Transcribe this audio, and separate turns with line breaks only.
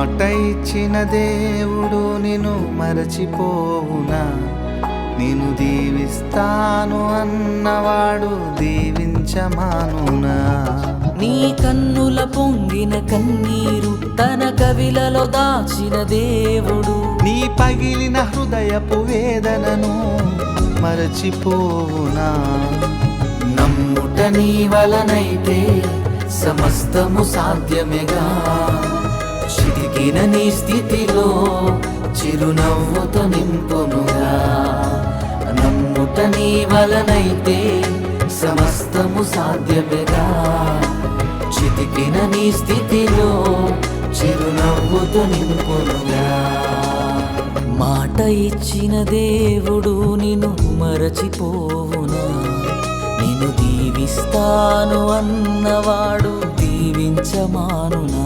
మాట ఇచ్చిన దేవుడు నిన్ను మరచిపోవునా? నేను దీవిస్తాను అన్నవాడు దీవించమానునా?
నీ కన్నుల పొంగిన కన్నీరు తన కవిలలో దాచిన దేవుడు
నీ పగిలిన హృదయపు వేదనను మరచిపోవునా?
నమ్ముట నీ వలనైతే సమస్తము సాధ్యమేగా. చితికిన నీ స్థితిలో చిరునవ్వుతో నింపునుగా. నమ్ముట నీ వలనైతే సమస్తము సాధ్యమేగా. చితికిన నీ స్థితిలో చిరునవ్వుతో నింపునుగా. మాట ఇచ్చిన దేవుడు నిన్ను మరచిపోవునా? నిన్ను దీవిస్తాను అన్నవాడు దీవించమానునా?